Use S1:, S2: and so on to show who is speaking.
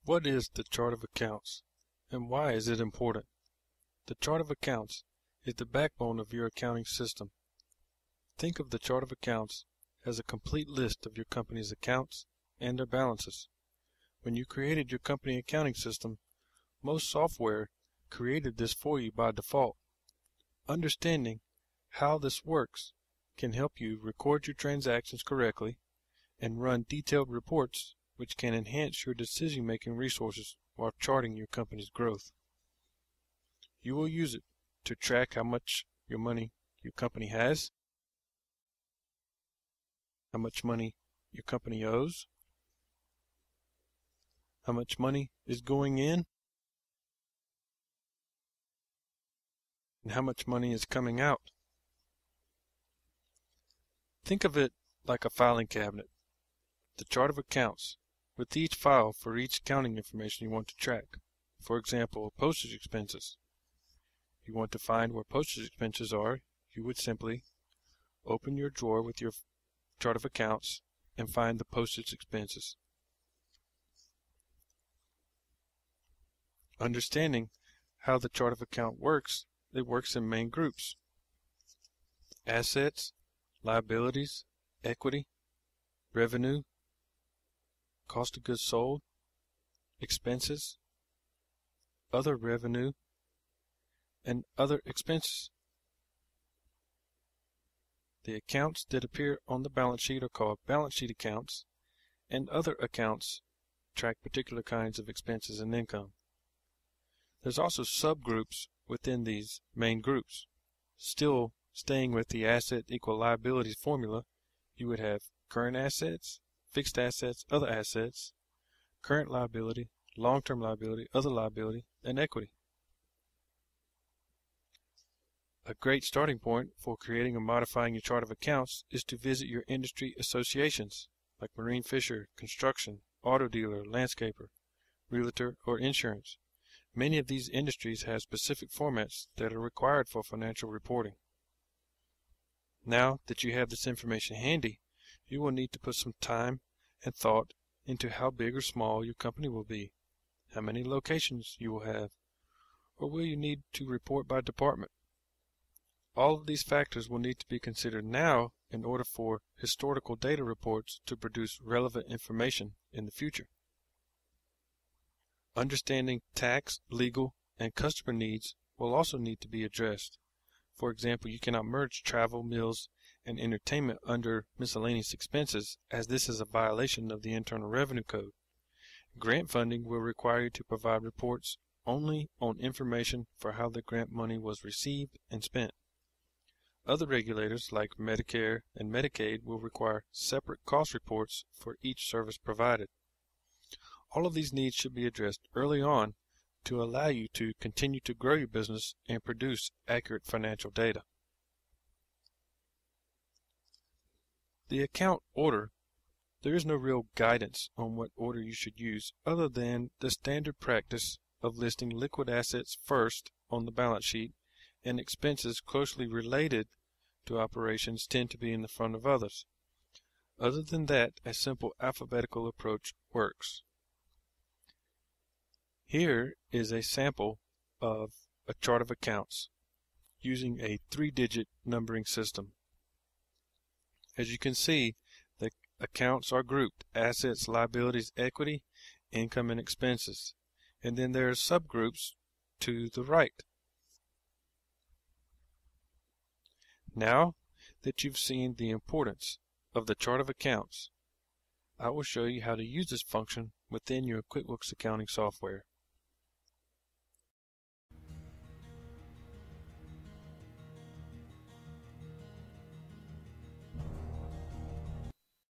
S1: What is the chart of accounts, and why is it important? The chart of accounts is the backbone of your accounting system. Think of the chart of accounts as a complete list of your company's accounts and their balances. When you created your company accounting system, most software created this for you by default. Understanding how this works can help you record your transactions correctly and run detailed reports which can enhance your decision-making resources while charting your company's growth. You will use it to track how much money your company has, how much money your company owes, how much money is going in, and how much money is coming out. Think of it like a filing cabinet, the chart of accounts, with each file for each accounting information you want to track. For example, postage expenses. If you want to find where postage expenses are, you would simply open your drawer with your chart of accounts and find the postage expenses. Understanding how the chart of account works, it works in main groups: assets, liabilities, equity, revenue, cost of goods sold, expenses, other revenue, and other expenses. The accounts that appear on the balance sheet are called balance sheet accounts, and other accounts track particular kinds of expenses and income. There's also subgroups within these main groups. Still staying with the asset equal liabilities formula, you would have current assets, fixed assets, other assets, current liability, long-term liability, other liability, and equity. A great starting point for creating and modifying your chart of accounts is to visit your industry associations like marine fisher, construction, auto dealer, landscaper, realtor, or insurance. Many of these industries have specific formats that are required for financial reporting. Now that you have this information handy, you will need to put some time and thought into how big or small your company will be, how many locations you will have, or will you need to report by department. All of these factors will need to be considered now in order for historical data reports to produce relevant information in the future. Understanding tax, legal, and customer needs will also need to be addressed. For example, you cannot merge travel, meals, and entertainment under miscellaneous expenses, as this is a violation of the Internal Revenue Code. Grant funding will require you to provide reports only on information for how the grant money was received and spent. Other regulators like Medicare and Medicaid will require separate cost reports for each service provided. All of these needs should be addressed early on to allow you to continue to grow your business and produce accurate financial data. The account order. There is no real guidance on what order you should use other than the standard practice of listing liquid assets first on the balance sheet, and expenses closely related to operations tend to be in the front of others. Other than that, a simple alphabetical approach works. Here is a sample of a chart of accounts using a 3-digit numbering system. As you can see, the accounts are grouped: assets, liabilities, equity, income, and expenses. And then there are subgroups to the right. Now that you've seen the importance of the chart of accounts, I will show you how to use this function within your QuickBooks accounting software.